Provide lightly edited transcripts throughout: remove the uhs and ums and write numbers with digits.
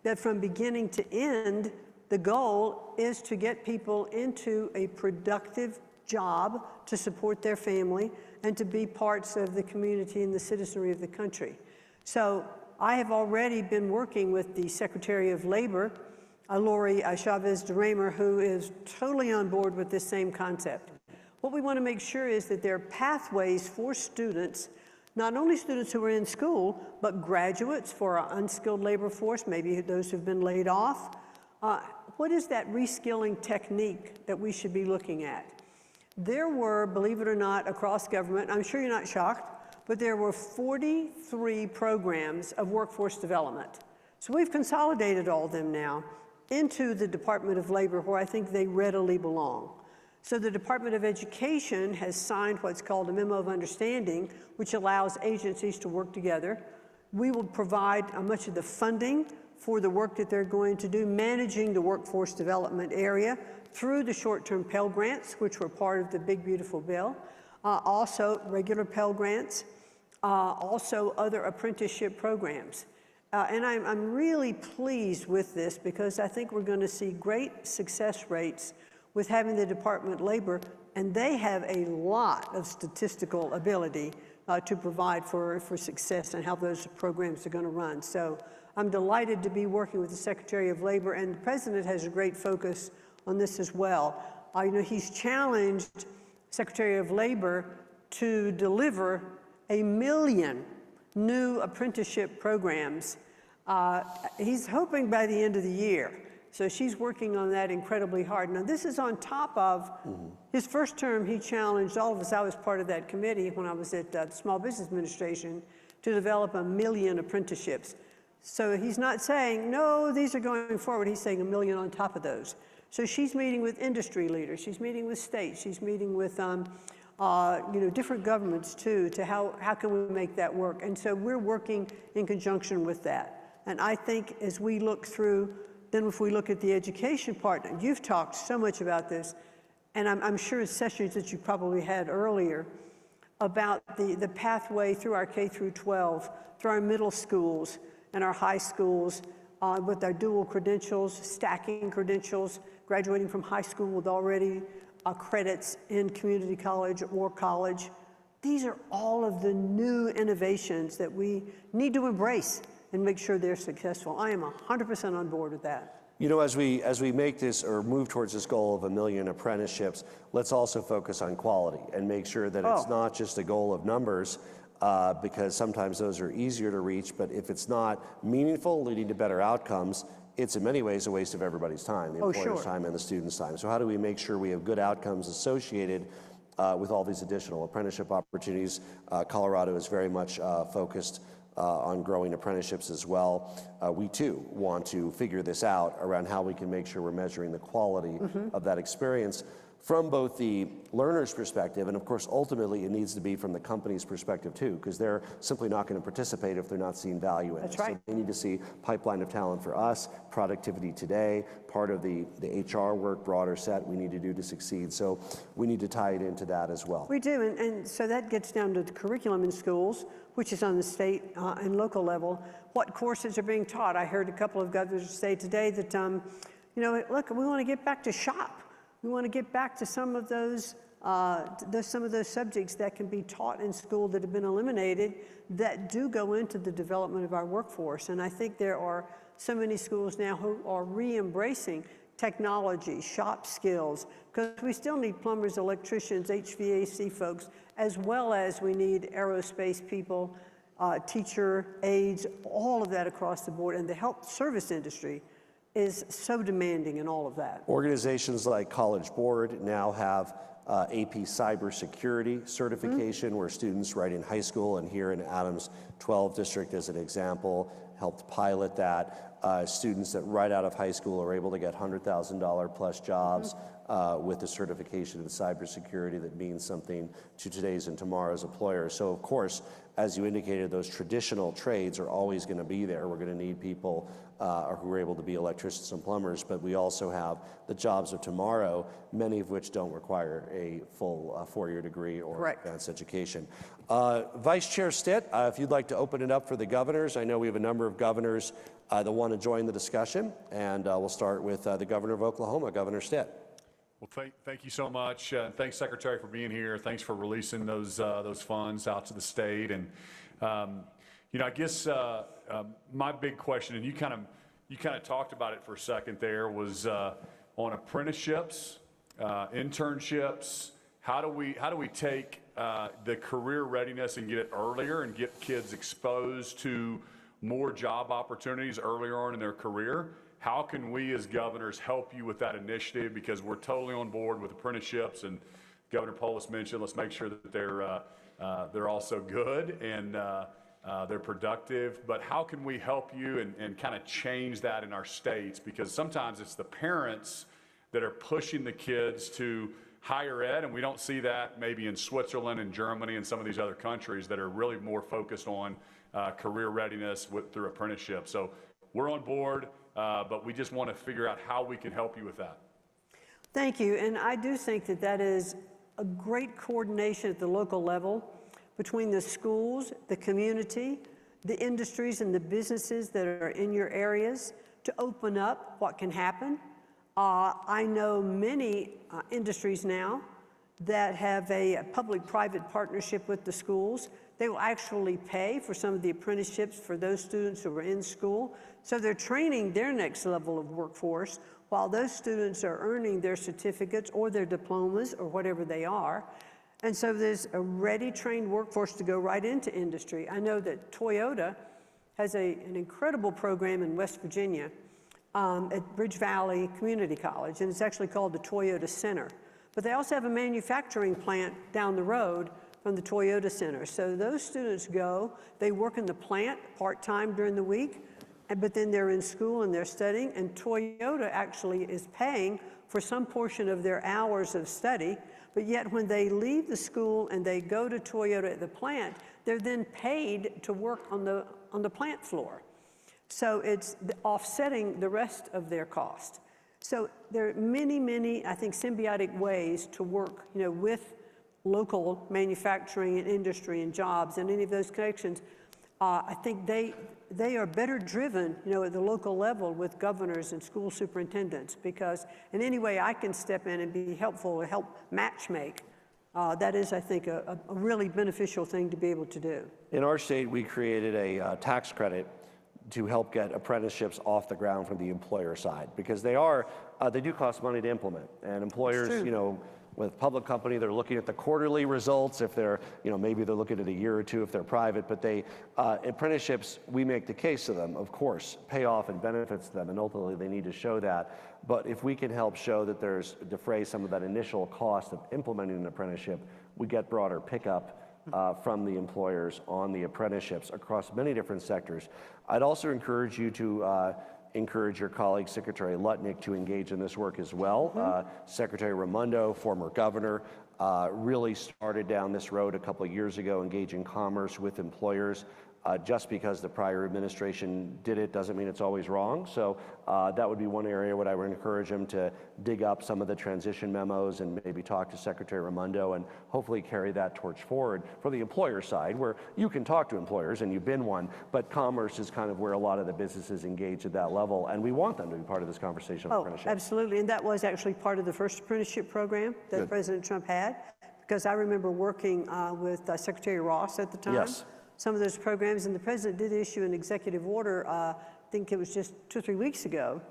that from beginning to end, the goal is to get people into a productive job to support their family and to be parts of the community and the citizenry of the country. So I have already been working with the Secretary of Labor, Lori Chavez DeRaymer, who is totally on board with this same concept. What we want to make sure is that there are pathways for students, not only students who are in school, but graduates for our unskilled labor force, maybe those who've been laid off. What is that reskilling technique that we should be looking at? There were, believe it or not, across government, I'm sure you're not shocked, but there were 43 programs of workforce development. So we've consolidated all of them now into the Department of Labor, where I think they readily belong. So the Department of Education has signed what's called a Memo of Understanding, which allows agencies to work together. We will provide much of the funding for the work that they're going to do, managing the workforce development area through the short-term Pell Grants, which were part of the Big Beautiful Bill, also regular Pell Grants, also other apprenticeship programs. And I'm really pleased with this because I think we're going to see great success rates with having the Department of Labor, and they have a lot of statistical ability to provide for success and how those programs are going to run. So I'm delighted to be working with the Secretary of Labor, and the President has a great focus on this as well. You know, he's challenged Secretary of Labor to deliver 1 million new apprenticeship programs. He's hoping by the end of the year. So she's working on that incredibly hard. Now, this is on top of his first term. He challenged all of us. I was part of that committee when I was at the Small Business Administration to develop 1 million apprenticeships. So he's not saying, no, these are going forward. He's saying 1 million on top of those. So she's meeting with industry leaders. She's meeting with states. She's meeting with you know, different governments, too, to how can we make that work. And so we're working in conjunction with that. And I think as we look through, then if we look at the education part, and you've talked so much about this, and I'm sure it's sessions that you probably had earlier, about the pathway through our K through 12, through our middle schools and our high schools, with our dual credentials, stacking credentials, graduating from high school with already credits in community college or college. These are all of the new innovations that we need to embrace and make sure they're successful. I am 100% on board with that. You know, as we make this or move towards this goal of 1 million apprenticeships, let's also focus on quality and make sure that it's not just a goal of numbers, because sometimes those are easier to reach, but if it's not meaningful, leading to better outcomes, it's in many ways a waste of everybody's time, the employer's time and the student's time. So how do we make sure we have good outcomes associated with all these additional apprenticeship opportunities? Colorado is very much focused on growing apprenticeships as well. We too want to figure this out around how we can make sure we're measuring the quality of that experience from both the learner's perspective, and of course ultimately it needs to be from the company's perspective too, because they're simply not going to participate if they're not seeing value in it. That's right. So they need to see pipeline of talent for us, productivity today, part of the HR work, broader set we need to do to succeed. So we need to tie it into that as well. We do, and so that gets down to the curriculum in schools, which is on the state and local level. What courses are being taught? I heard a couple of governors say today that, you know, look, we want to get back to SHOP. We want to get back to some of those subjects that can be taught in school that have been eliminated that do go into the development of our workforce. And I think there are so many schools now who are re-embracing technology, shop skills, because we still need plumbers, electricians, HVAC folks, as well as we need aerospace people, teacher aides, all of that across the board. And the health service industry is so demanding in all of that. Organizations like College Board now have AP cybersecurity certification, where students right in high school and here in Adams 12 district as an example helped pilot that. Students that right out of high school are able to get $100,000 plus jobs with the certification in cybersecurity that means something to today's and tomorrow's employers. So of course, as you indicated, those traditional trades are always going to be there. We're going to need people who are able to be electricians and plumbers, but we also have the jobs of tomorrow, many of which don't require a full four-year degree or advanced education. Vice Chair Stitt, if you'd like to open it up for the governors. I know we have a number of governors that want to join the discussion. And we'll start with the governor of Oklahoma, Governor Stitt. Well, thank you so much. Thanks, Secretary, for being here. Thanks for releasing those funds out to the state. And I guess my big question, and you kind of talked about it for a second there, was on apprenticeships, internships. How do we take the career readiness and get it earlier and get kids exposed to more job opportunities earlier on in their career? How can we as governors help you with that initiative? Because we're totally on board with apprenticeships, and Governor Polis mentioned, let's make sure that they're also good and they're productive. But how can we help you and kind of change that in our states? Because sometimes it's the parents that are pushing the kids to higher ed, and we don't see that maybe in Switzerland and Germany and some of these other countries that are really more focused on career readiness through apprenticeship. So we're on board. But we just want to figure out how we can help you with that. Thank you. And I do think that that is a great coordination at the local level between the schools, the community, the industries and the businesses that are in your areas to open up what can happen. I know many industries now that have a public-private partnership with the schools. They will actually pay for some of the apprenticeships for those students who are in school. So they're training their next level of workforce while those students are earning their certificates or their diplomas or whatever they are. And so there's a ready, trained workforce to go right into industry. I know that Toyota has an incredible program in West Virginia at Bridge Valley Community College, and it's actually called the Toyota Center. But they also have a manufacturing plant down the road from the Toyota Center. So those students go, they work in the plant part-time during the week, but then they're in school and they're studying, and Toyota actually is paying for some portion of their hours of study, but yet when they leave the school and they go to Toyota at the plant, they're then paid to work on the plant floor. So it's offsetting the rest of their cost. So there are many, many, I think, symbiotic ways to work, with local manufacturing and industry and jobs and any of those connections. I think they are better driven, at the local level with governors and school superintendents, because in any way I can step in and be helpful to help matchmake, that is, I think, a really beneficial thing to be able to do. In our state, we created a tax credit to help get apprenticeships off the ground from the employer side, because they do cost money to implement, and employers, with public company, they're looking at the quarterly results. If they're, maybe they're looking at a year or two if they're private, but apprenticeships, we make the case to them, of course, pay off and benefits to them, and ultimately they need to show that. But if we can help show that defray some of that initial cost of implementing an apprenticeship, we get broader pickup from the employers on the apprenticeships across many different sectors. I'd also encourage you to encourage your colleague, Secretary Lutnick, to engage in this work as well. Secretary Raimondo, former governor, really started down this road a couple of years ago, engaging commerce with employers. Just because the prior administration did it doesn't mean it's always wrong. So that would be one area where I would encourage him to dig up some of the transition memos and maybe talk to Secretary Raimondo and hopefully carry that torch forward for the employer side, where you can talk to employers and you've been one, but commerce is kind of where a lot of the businesses engage at that level, and we want them to be part of this conversation on apprenticeship. Absolutely, and that was actually part of the first apprenticeship program that President Trump had, because I remember working with Secretary Ross at the time. Yes. Some of those programs, and the president did issue an executive order, I think it was just 2 or 3 weeks ago,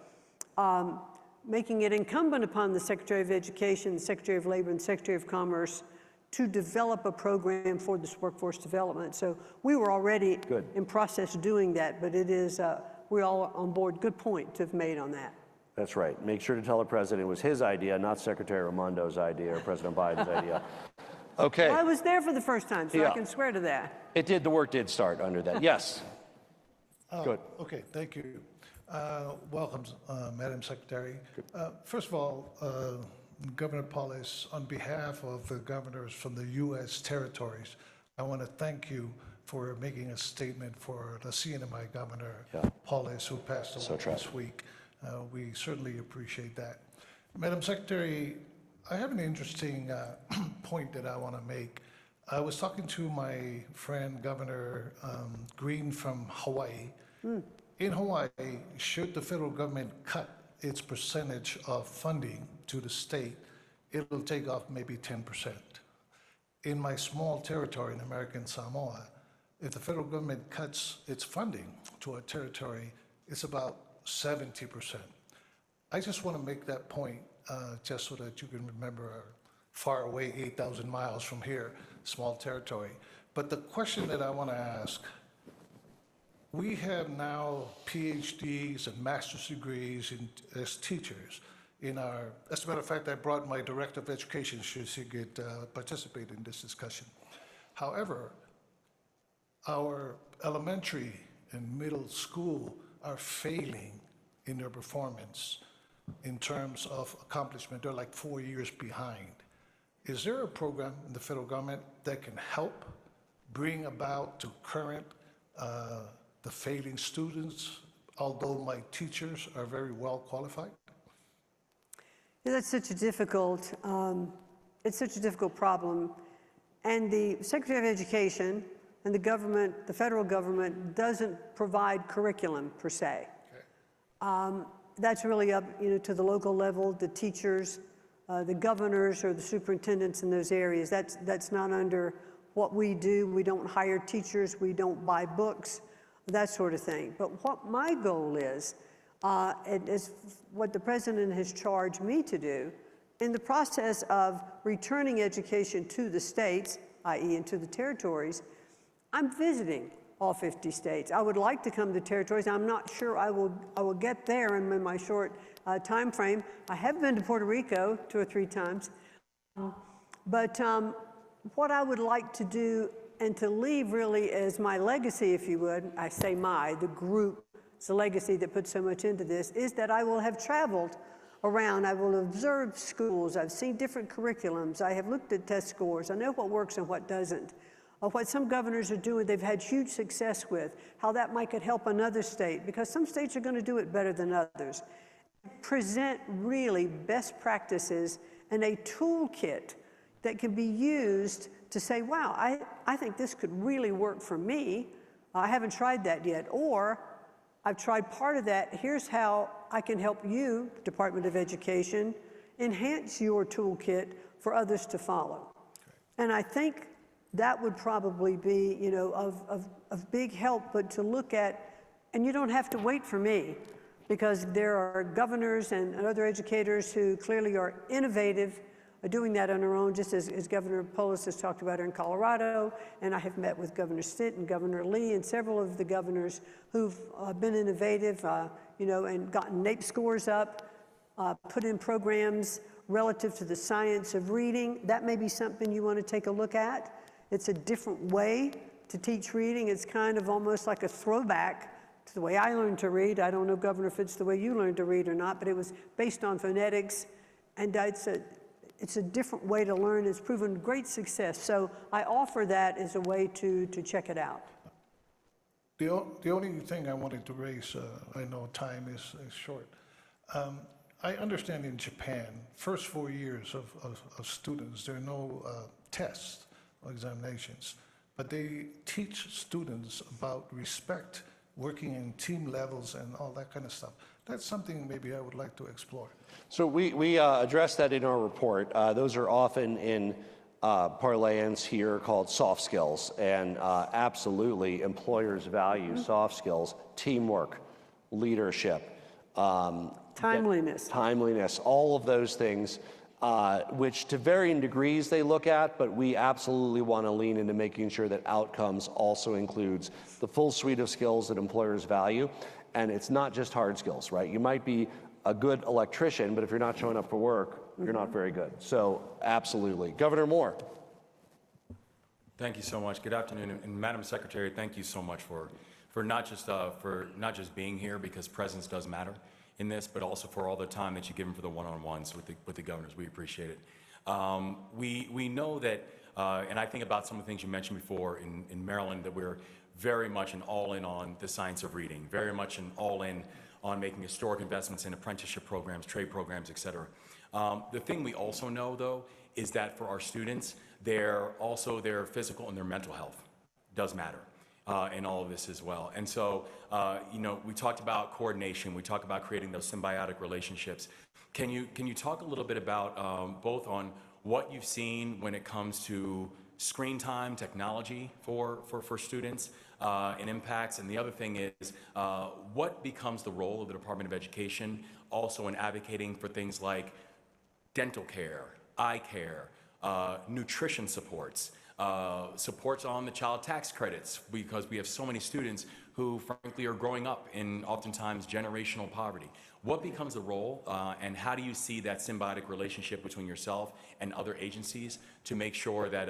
making it incumbent upon the Secretary of Education, the Secretary of Labor, and Secretary of Commerce to develop a program for this workforce development. So we were already in process doing that, but it is, we're all on board. Good point to have made on that. That's right. Make sure to tell the president it was his idea, not Secretary Raimondo's idea or President Biden's idea. Okay. Well, I was there for the first time, so I can swear to that. The work did start under that. Yes. Good. Okay, thank you. Welcome, Madam Secretary. First of all, Governor Polis, on behalf of the governors from the U.S. territories, I want to thank you for making a statement for the CNMI Governor Polis, who passed away this week. We certainly appreciate that. Madam Secretary, I have an interesting point that I want to make. I was talking to my friend, Governor Green from Hawaii, In Hawaii, should the federal government cut its percentage of funding to the state, it'll take off maybe 10%. In my small territory in American Samoa, if the federal government cuts its funding to a territory, it's about 70%. I just want to make that point just so that you can remember far away, 8,000 miles from here, small territory. But the question that I want to ask, we have now PhDs and master's degrees as teachers in our, as a matter of fact, I brought my director of education so she could participate in this discussion. However, our elementary and middle school are failing in their performance in terms of accomplishment. They're like 4 years behind. Is there a program in the federal government that can help bring about to current the failing students, although my teachers are very well qualified? Yeah, that's such a difficult, it's such a difficult problem. And the Secretary of Education and the government, the federal government, doesn't provide curriculum per se. Okay. That's really up, to the local level, the teachers, the governors or the superintendents in those areas. That's not under what we do. We don't hire teachers, we don't buy books, that sort of thing. But what my goal is, and is what the president has charged me to do, in the process of returning education to the states, i.e. into the territories, I'm visiting all 50 states. I would like to come to territories. I'm not sure I will get there in my short time frame. I have been to Puerto Rico 2 or 3 times. But what I would like to do and to leave really as my legacy, if you would, I say the group, it's a legacy that puts so much into this, is that I will have traveled around. I will have observed schools. I've seen different curriculums. I have looked at test scores. I know what works and what doesn't. What some governors are doing, they've had huge success with, how that might could help another state, because some states are going to do it better than others. Present really best practices and a toolkit that can be used to say, wow, I think this could really work for me. I haven't tried that yet. Or I've tried part of that. Here's how I can help you, Department of Education, enhance your toolkit for others to follow. And I think that would probably be, of big help, but to look at, and you don't have to wait for me, because there are governors and other educators who clearly are innovative, are doing that on their own, just as Governor Polis has talked about here in Colorado, and I have met with Governor Stitt and Governor Lee and several of the governors who've been innovative, and gotten NAEP scores up, put in programs relative to the science of reading. That may be something you want to take a look at. It's a different way to teach reading. It's kind of almost like a throwback to the way I learned to read. I don't know, Governor, if it's the way you learned to read or not, but it was based on phonetics, and it's a different way to learn. It's proven great success. So I offer that as a way to check it out. The only thing I wanted to raise, I know time is short. I understand in Japan, first 4 years of students, there are no tests or examinations, but they teach students about respect, working in team levels and all that kind of stuff. That's something maybe I would like to explore. So we address that in our report. Those are often in parlance here called soft skills, and absolutely employers value soft skills, teamwork, leadership, timeliness, all of those things, which to varying degrees they look at, but we absolutely want to lean into making sure that outcomes also includes the full suite of skills that employers value. And it's not just hard skills, right? You might be a good electrician, but if you're not showing up for work, you're not very good. So absolutely. Governor Moore. Thank you so much. Good afternoon. And Madam Secretary, thank you so much for not just being here, because presence does matter in this, but also for all the time that you've given for the one-on-ones with the governors. We appreciate it. We know that, and I think about some of the things you mentioned before in Maryland, that we're very much an all-in on the science of reading, very much an all-in on making historic investments in apprenticeship programs, trade programs, et cetera. The thing we also know, though, is that for our students, their physical and their mental health does matter. in all of this as well. And so, we talked about coordination, we talked about creating those symbiotic relationships. Can you talk a little bit about both on what you've seen when it comes to screen time, technology for students, and impacts? And the other thing is, what becomes the role of the Department of Education also in advocating for things like dental care, eye care, nutrition supports, supports on the child tax credits, because we have so many students who frankly are growing up in oftentimes generational poverty. What becomes the role, and how do you see that symbiotic relationship between yourself and other agencies to make sure that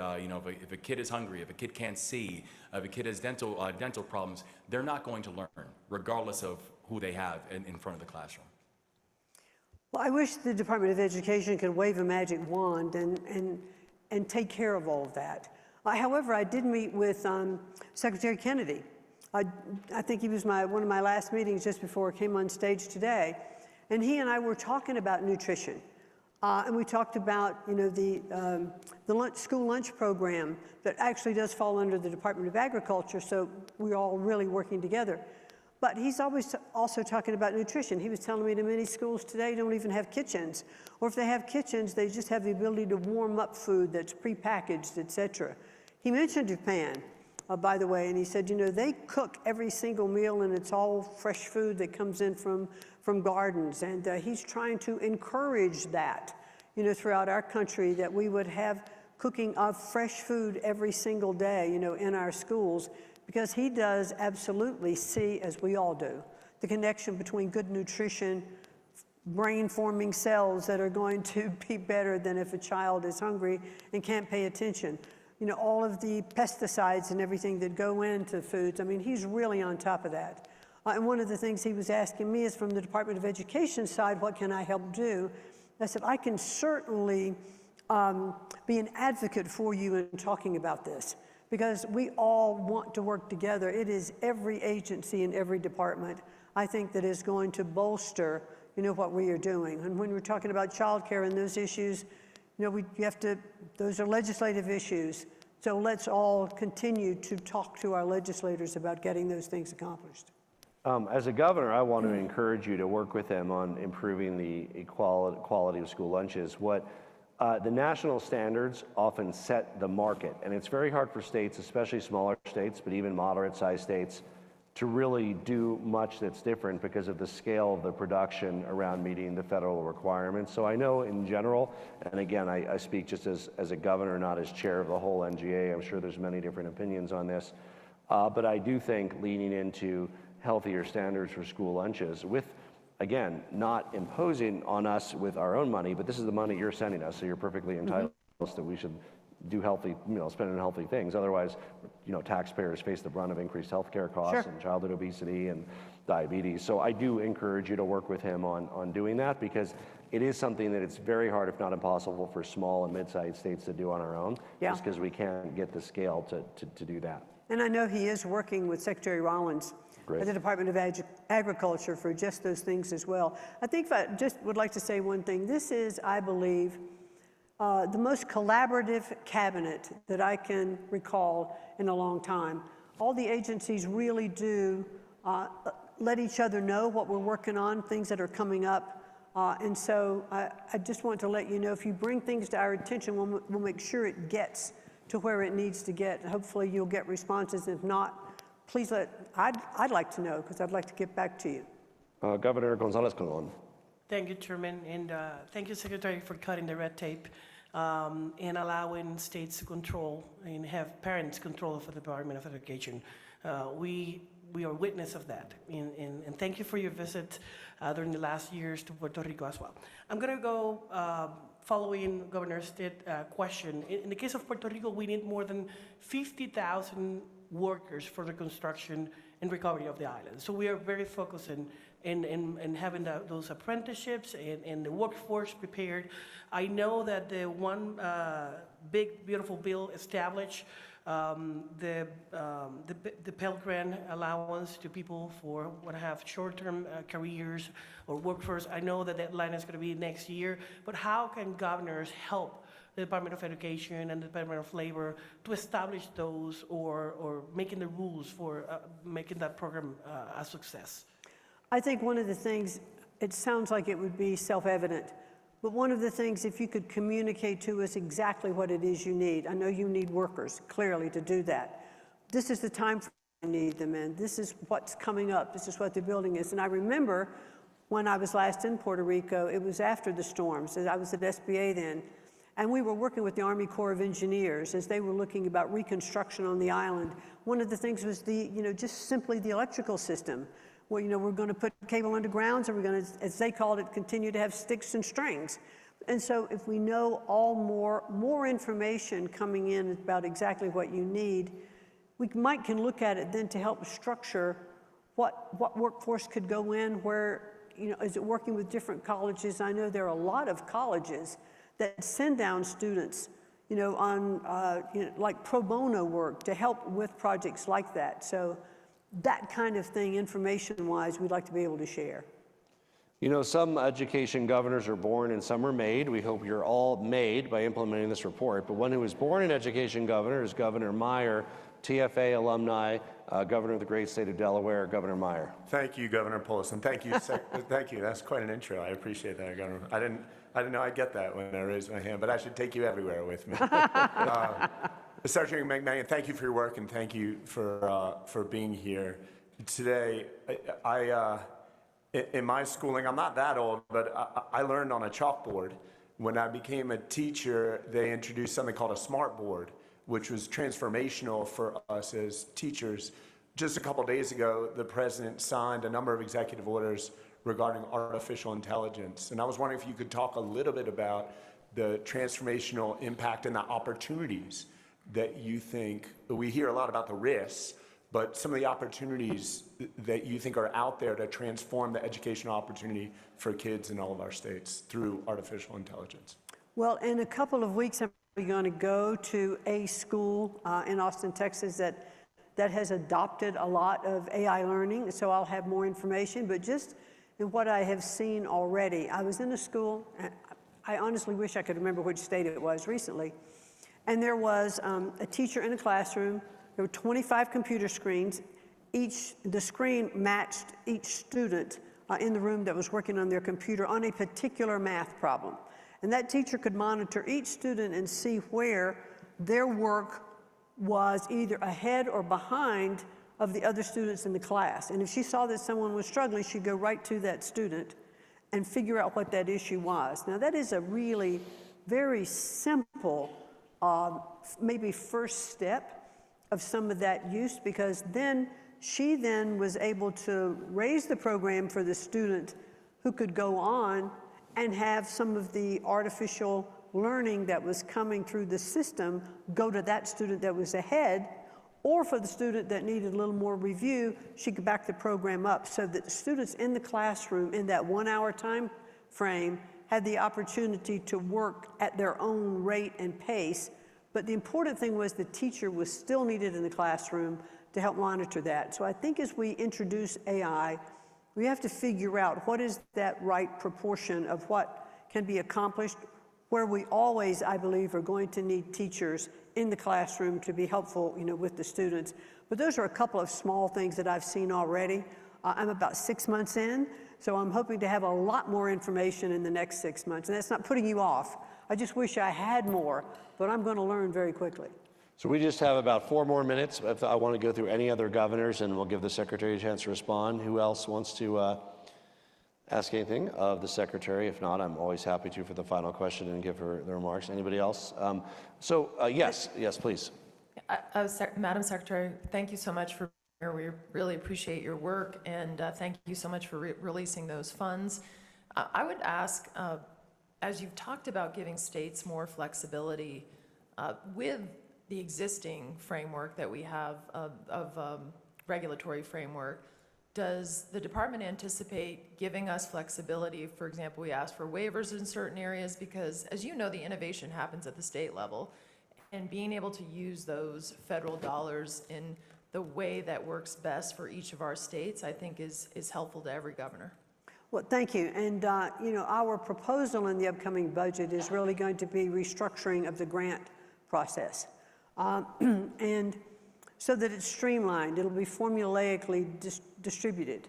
if a kid is hungry, if a kid can't see, if a kid has dental problems, they're not going to learn regardless of who they have in front of the classroom? Well, I wish the Department of Education could wave a magic wand and take care of all of that. However, I did meet with Secretary Kennedy. I think he was one of my last meetings just before I came on stage today. And he and I were talking about nutrition. And we talked about, the school lunch program that actually does fall under the Department of Agriculture, so we're all really working together. But he's always also talking about nutrition. He was telling me that many schools today don't even have kitchens. Or if they have kitchens, they just have the ability to warm up food that's prepackaged, et cetera. He mentioned Japan, by the way, and he said, they cook every single meal and it's all fresh food that comes in from gardens. And he's trying to encourage that, throughout our country, that we would have cooking of fresh food every single day, in our schools. Because he does absolutely see, as we all do, the connection between good nutrition, brain-forming cells that are going to be better than if a child is hungry and can't pay attention. All of the pesticides and everything that go into foods. I mean, he's really on top of that. And one of the things he was asking me is, from the Department of Education side, what can I help do? I said, I can certainly be an advocate for you in talking about this, because we all want to work together. It is every agency in every department, I think, that is going to bolster, what we are doing. And when we're talking about childcare and those issues, those are legislative issues. So let's all continue to talk to our legislators about getting those things accomplished. As a governor, I want to encourage you to work with them on improving the quality of school lunches. The national standards often set the market, and it's very hard for states, especially smaller states, but even moderate-sized states, to really do much that's different because of the scale of the production around meeting the federal requirements. So I know in general, and again, I speak just as a governor, not as chair of the whole NGA. I'm sure there's many different opinions on this, but I do think leaning into healthier standards for school lunches with, again, not imposing on us with our own money, but this is the money you're sending us, so you're perfectly entitled that we should do healthy, spend on healthy things. Otherwise, taxpayers face the brunt of increased healthcare costs and childhood obesity and diabetes. So I do encourage you to work with him on doing that, because it is something that it's very hard, if not impossible, for small and mid-sized states to do on our own, just because we can't get the scale to do that. And I know he is working with Secretary Rollins at the Department of Agriculture for just those things as well. I think I just would like to say one thing. This is, I believe, the most collaborative cabinet that I can recall in a long time. All the agencies really do let each other know what we're working on, things that are coming up. And so I just want to let you know, if you bring things to our attention, we'll make sure it gets to where it needs to get. Hopefully you'll get responses. If not, please I'd like to know, because I'd like to get back to you. Governor Gonzalez-Colon. Thank you, Chairman, and thank you, Secretary, for cutting the red tape and allowing states to control and have parents control for the Department of Education. We are witness of that, and thank you for your visit during the last years to Puerto Rico as well. I'm going to go following Governor Stitt's question. In the case of Puerto Rico, we need more than 50,000 workers for the construction and recovery of the island. So we are very focused in having those apprenticeships and the workforce prepared. I know that the one big, beautiful bill established the Pell Grant allowance to people for what have short-term careers or workforce. I know that deadline is going to be next year, but how can governors help the Department of Education and the Department of Labor to establish those or making the rules for making that program a success? I think one of the things, it sounds like it would be self-evident, but one of the things, if you could communicate to us exactly what it is you need. I know you need workers, clearly, to do that. This is the time frame you need them in. This is what's coming up. This is what the building is. And I remember when I was last in Puerto Rico, it was after the storms. I was at SBA then. And we were working with the Army Corps of Engineers as they were looking about reconstruction on the island. One of the things was just simply the electrical system. Well, we're going to put cable underground, so we're going to, as they called it, continue to have sticks and strings. And so if we know more information coming in about exactly what you need, we can look at it then to help structure what workforce could go in, where, is it working with different colleges? I know there are a lot of colleges that send down students, on like pro bono work to help with projects like that. So that kind of thing, information-wise, we'd like to be able to share. Some education governors are born and some are made. We hope you're all made by implementing this report. But one who was born an education governor is Governor Meyer, TFA alumni, governor of the great state of Delaware. Governor Meyer. Thank you, Governor Polis, and thank you, thank you. That's quite an intro. I appreciate that, Governor. I didn't know I'd get that when I raised my hand, but I should take you everywhere with me. Secretary McMahon, thank you for your work and thank you for being here today. In my schooling, I'm not that old, but I learned on a chalkboard. When I became a teacher, they introduced something called a smart board, which was transformational for us as teachers. Just a couple days ago, the president signed a number of executive orders regarding artificial intelligence. And I was wondering if you could talk a little bit about the transformational impact and the opportunities that you think, we hear a lot about the risks, but some of the opportunities that you think are out there to transform the educational opportunity for kids in all of our states through artificial intelligence. Well, in a couple of weeks, I'm going to go to a school in Austin, Texas that has adopted a lot of AI learning, so I'll have more information. But just in what I have seen already, I was in a school, I honestly wish I could remember which state it was recently, and there was a teacher in a classroom. There were 25 computer screens. The screen matched each student in the room that was working on their computer on a particular math problem. And that teacher could monitor each student and see where their work was either ahead or behind of the other students in the class. And if she saw that someone was struggling, she'd go right to that student and figure out what that issue was. Now, that is a really very simple, maybe first step of some of that use, because then she was able to raise the program for the student who could go on and have some of the artificial learning that was coming through the system go to that student that was ahead, or for the student that needed a little more review, she could back the program up so that the students in the classroom in that 1 hour time frame had the opportunity to work at their own rate and pace. But the important thing was the teacher was still needed in the classroom to help monitor that. So I think as we introduce AI, we have to figure out what is that right proportion of what can be accomplished, where we always, I believe, are going to need teachers in the classroom to be helpful, with the students. But those are a couple of small things that I've seen already. I'm about 6 months in, so I'm hoping to have a lot more information in the next 6 months. And that's not putting you off. I just wish I had more, but I'm going to learn very quickly. So we just have about 4 more minutes. If I want to go through any other governors, and we'll give the secretary a chance to respond. Who else wants to ask anything of the secretary? If not, I'm always happy to for the final question and give her the remarks. Anybody else? Yes, please. Madam Secretary, thank you so much for being here. We really appreciate your work, and thank you so much for releasing those funds. I would ask, as you've talked about giving states more flexibility with the existing framework that we have of regulatory framework, does the department anticipate giving us flexibility? For example, we ask for waivers in certain areas because, as you know, the innovation happens at the state level, and being able to use those federal dollars in the way that works best for each of our states, I think is helpful to every governor. Well, thank you. And, you know, our proposal in the upcoming budget is really going to be restructuring of the grant process. And so that it's streamlined, it'll be formulaically distributed,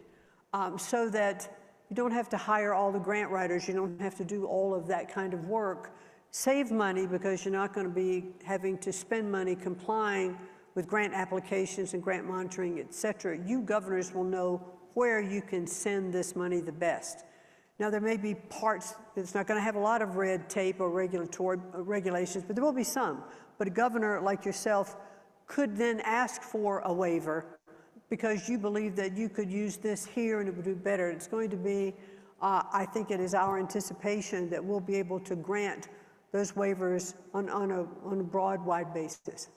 so that you don't have to hire all the grant writers, you don't have to do all of that kind of work. Save money because you're not going to be having to spend money complying with grant applications and grant monitoring, et cetera. You governors will know where you can send this money the best. Now, there may be parts that's not going to have a lot of red tape or regulatory regulations, but there will be some. But a governor like yourself could then ask for a waiver because you believe that you could use this here and it would do better. It's going to be, I think it is our anticipation that we'll be able to grant those waivers on a broad, wide basis.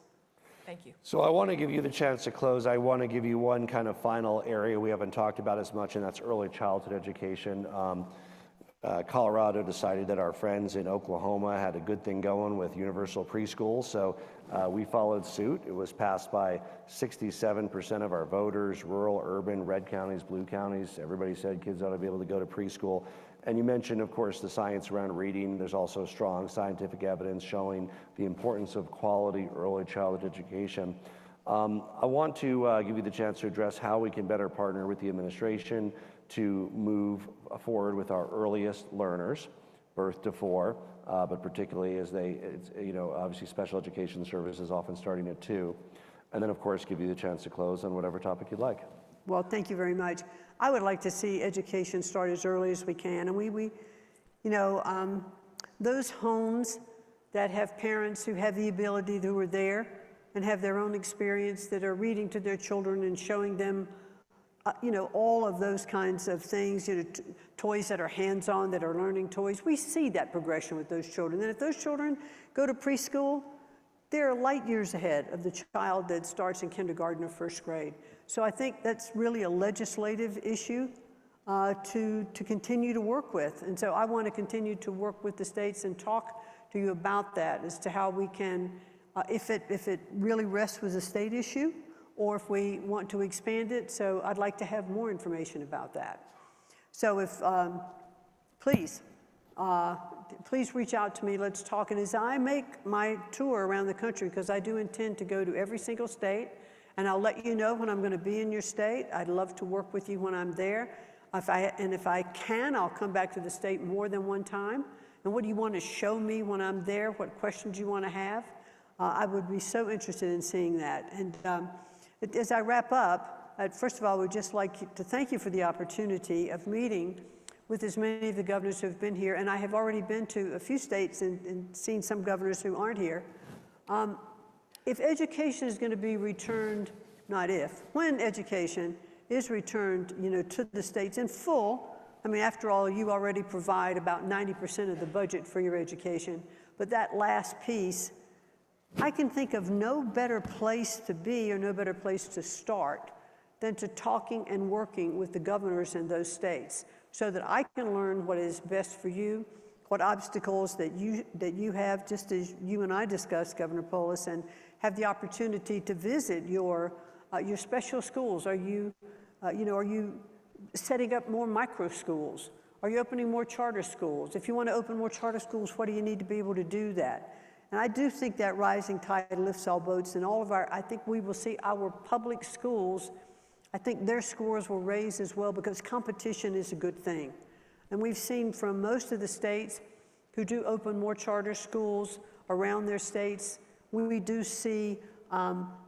Thank you. So I want to give you the chance to close. I want to give you one kind of final area we haven't talked about as much, and that's early childhood education. Colorado decided that our friends in Oklahoma had a good thing going with universal preschool, so we followed suit. It was passed by 67% of our voters, rural, urban, red counties, blue counties. Everybody said kids ought to be able to go to preschool. And you mentioned, of course, the science around reading. There's also strong scientific evidence showing the importance of quality early childhood education. I want to give you the chance to address how we can better partner with the administration to move forward with our earliest learners, birth to 4, but particularly as obviously special education services often starting at 2. And then, of course, give you the chance to close on whatever topic you'd like. Well, thank you very much. I would like to see education start as early as we can. And those homes that have parents who have the ability, who are there and have their own experience, that are reading to their children and showing them, all of those kinds of things, toys that are hands-on, that are learning toys. We see that progression with those children. And if those children go to preschool, they're light years ahead of the child that starts in kindergarten or first grade. So I think that's really a legislative issue to continue to work with. And so I want to continue to work with the states and talk to you about that as to how we can, if it really rests with a state issue, or if we want to expand it. So I'd like to have more information about that. So if, please reach out to me, let's talk. And as I make my tour around the country, because I do intend to go to every single state, and I'll let you know when I'm going to be in your state. I'd love to work with you when I'm there. If I can, I'll come back to the state more than one time. And what do you want to show me when I'm there? What questions you want to have? I would be so interested in seeing that. And as I wrap up, first of all, I would just like to thank you for the opportunity of meeting with as many of the governors who have been here. And I have already been to a few states and seen some governors who aren't here. If education is going to be returned, not if, when education is returned, to the states in full, I mean, after all, you already provide about 90% of the budget for your education, but that last piece, I can think of no better place to be or no better place to start than to talking and working with the governors in those states so that I can learn what is best for you, what obstacles that you have, just as you and I discussed, Governor Polis, and have the opportunity to visit your special schools. Are you setting up more micro schools? Are you opening more charter schools? If you want to open more charter schools, what do you need to be able to do that? And I do think that rising tide lifts all boats, and I think we will see our public schools, I think their scores will raise as well, because competition is a good thing. And we've seen from most of the states who do open more charter schools around their states, we do see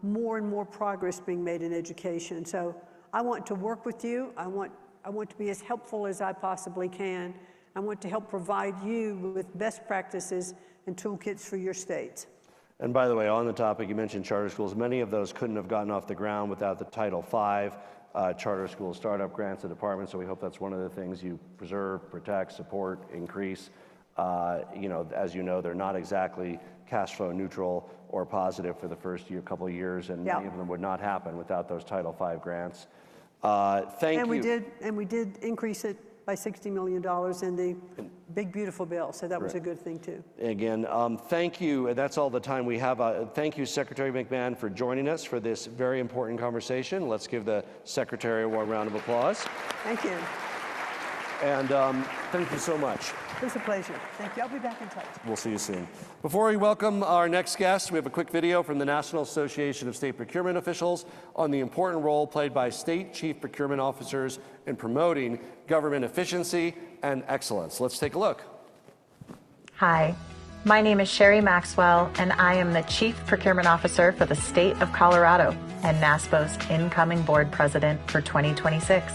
more and more progress being made in education. So I want to work with you. I want to be as helpful as I possibly can. I want to help provide you with best practices and toolkits for your states. And by the way, on the topic, you mentioned charter schools. Many of those couldn't have gotten off the ground without the Title V charter school startup grants the department, so we hope that's one of the things you preserve, protect, support, increase. As you know, they're not exactly cash flow neutral or positive for the first couple of years, and many of them would not happen without those Title V grants. Thank you. We did increase it by $60 million in the big, beautiful bill, so that was a good thing, too. Again, thank you. That's all the time we have. Thank you, Secretary McMahon, for joining us for this very important conversation. Let's give the Secretary a warm round of applause. Thank you. And thank you so much. It was a pleasure. Thank you. I'll be back in touch. We'll see you soon. Before we welcome our next guest, we have a quick video from the National Association of State Procurement Officials on the important role played by state chief procurement officers in promoting government efficiency and excellence. Let's take a look. Hi, my name is Sherry Maxwell, and I am the Chief Procurement Officer for the state of Colorado and NASPO's incoming board president for 2026.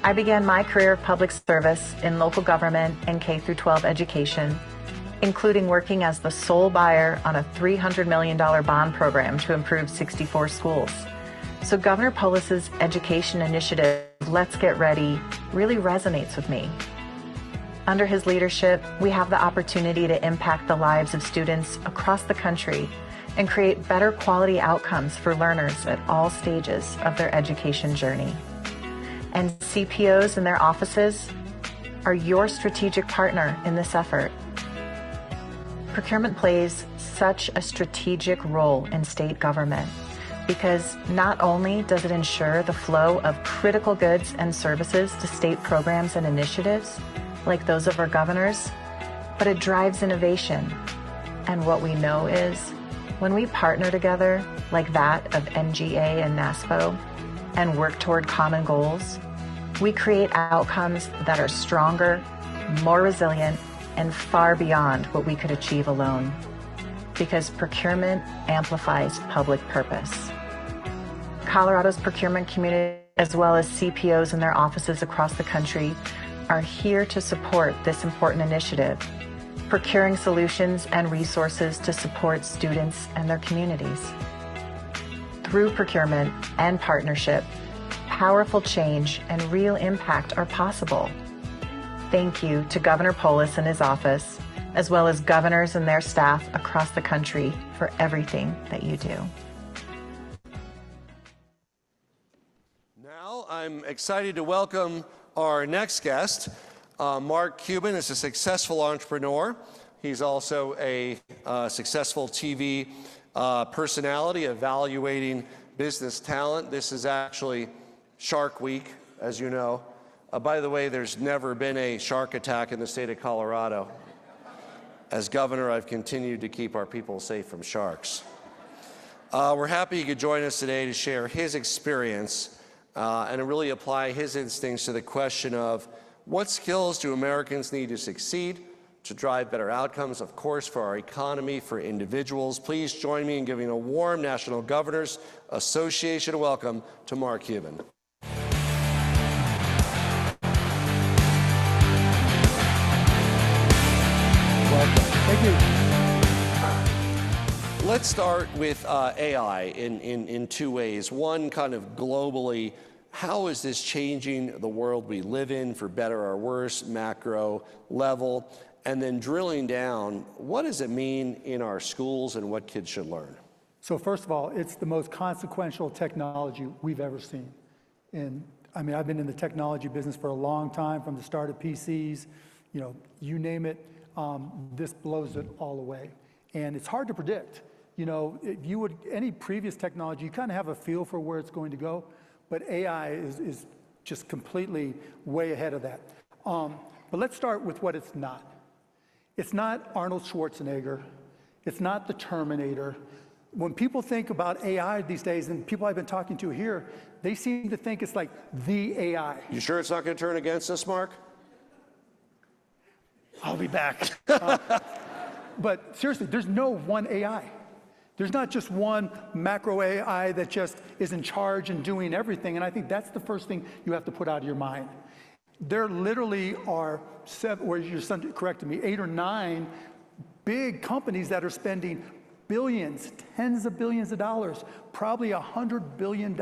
I began my career of public service in local government and K-12 education, including working as the sole buyer on a $300 million bond program to improve 64 schools. So Governor Polis's education initiative, Let's Get Ready, really resonates with me. Under his leadership, we have the opportunity to impact the lives of students across the country and create better quality outcomes for learners at all stages of their education journey. And CPOs and their offices are your strategic partner in this effort. Procurement plays such a strategic role in state government because not only does it ensure the flow of critical goods and services to state programs and initiatives, like those of our governors, but it drives innovation. And what we know is when we partner together, like that of NGA and NASPO, and work toward common goals, we create outcomes that are stronger, more resilient, and far beyond what we could achieve alone. Because procurement amplifies public purpose. Colorado's procurement community, as well as CPOs and their offices across the country, are here to support this important initiative, procuring solutions and resources to support students and their communities. Through procurement and partnership, powerful change and real impact are possible. Thank you to Governor Polis and his office, as well as governors and their staff across the country for everything that you do. Now I'm excited to welcome our next guest. Mark Cuban is a successful entrepreneur. He's also a successful TV personality evaluating business talent. This is actually Shark Week, as you know. By the way, there's never been a shark attack in the state of Colorado. As governor, I've continued to keep our people safe from sharks. We're happy you could join us today to share his experience and to really apply his instincts to the question of what skills do Americans need to succeed to drive better outcomes, of course, for our economy, for individuals. Please join me in giving a warm National Governors Association welcome to Mark Cuban. Thank you. Let's start with AI in two ways. One, kind of globally, how is this changing the world we live in, for better or worse, macro level? And then drilling down, what does it mean in our schools and what kids should learn? So first of all, it's the most consequential technology we've ever seen. And I mean, I've been in the technology business for a long time, from the start of PCs, you name it. This blows it all away. And it's hard to predict. If you would, any previous technology, you kind of have a feel for where it's going to go, but AI is just completely way ahead of that. But let's start with what it's not. It's not Arnold Schwarzenegger. It's not the Terminator. When people think about AI these days, and people I've been talking to here, they seem to think it's like the AI. You sure it's not going to turn against us, Mark? I'll be back. But seriously, there's no one AI. There's not just one macro AI that just is in charge and doing everything. And I think that's the first thing you have to put out of your mind. There literally are or your son corrected me, 8 or 9 big companies that are spending billions, tens of billions of dollars, probably $100 billion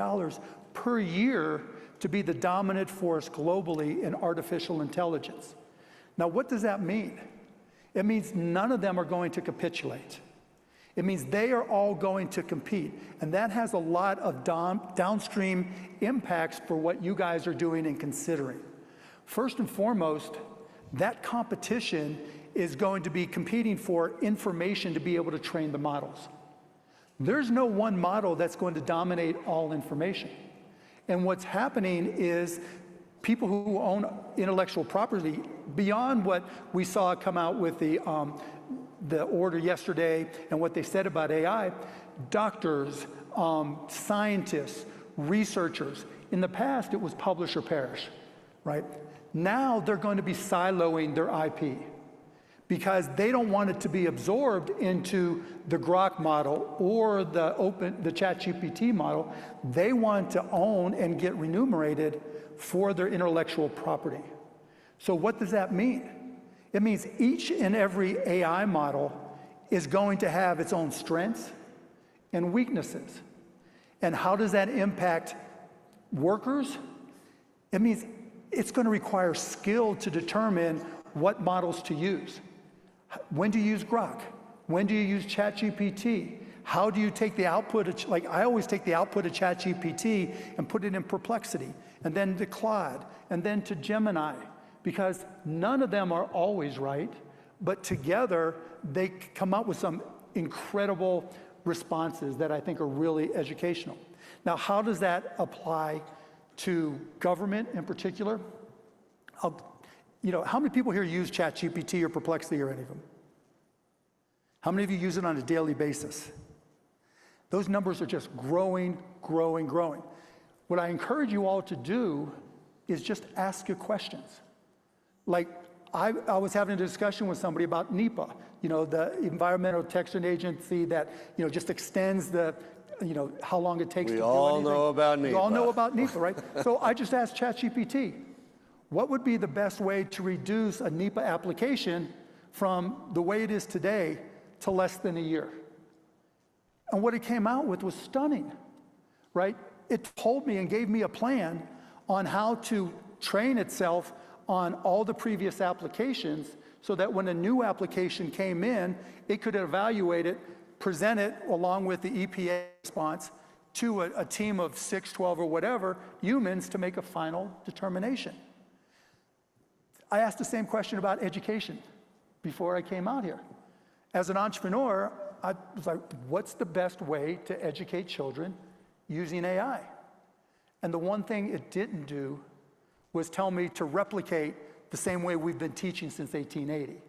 per year to be the dominant force globally in artificial intelligence. Now, what does that mean? It means none of them are going to capitulate. It means they are all going to compete. And that has a lot of downstream impacts for what you guys are doing and considering. First and foremost, that competition is going to be competing for information to be able to train the models. There's no one model that's going to dominate all information. And what's happening is people who own intellectual property, beyond what we saw come out with the order yesterday and what they said about AI, doctors, scientists, researchers. In the past, it was publish or perish, right? Now they're going to be siloing their IP because they don't want it to be absorbed into the Grok model or the ChatGPT model. They want to own and get remunerated for their intellectual property. So what does that mean? It means each and every AI model is going to have its own strengths and weaknesses. And how does that impact workers? It means it's going to require skill to determine what models to use. When do you use Grok? When do you use ChatGPT? How do you take the output of, like I always take the output of ChatGPT and put it in Perplexity, and then to Claude, and then to Gemini, because none of them are always right, but together they come up with some incredible responses that I think are really educational. Now, how does that apply to government in particular? How many people here use ChatGPT or Perplexity or any of them? How many of you use it on a daily basis? Those numbers are just growing, growing, growing. What I encourage you all to do is just ask your questions. Like, I was having a discussion with somebody about NEPA, the Environmental Protection Agency that, just extends the, how long it takes to do anything. We all know about NEPA. We all know about NEPA, right? So I just asked ChatGPT, what would be the best way to reduce a NEPA application from the way it is today to less than a year? And what it came out with was stunning, right? It told me and gave me a plan on how to train itself on all the previous applications so that when a new application came in, it could evaluate it, present it along with the EPA response to a team of 6, 12, or whatever humans to make a final determination. I asked the same question about education before I came out here. As an entrepreneur, I was like, what's the best way to educate children using AI? And the one thing it didn't do was tell me to replicate the same way we've been teaching since 1880.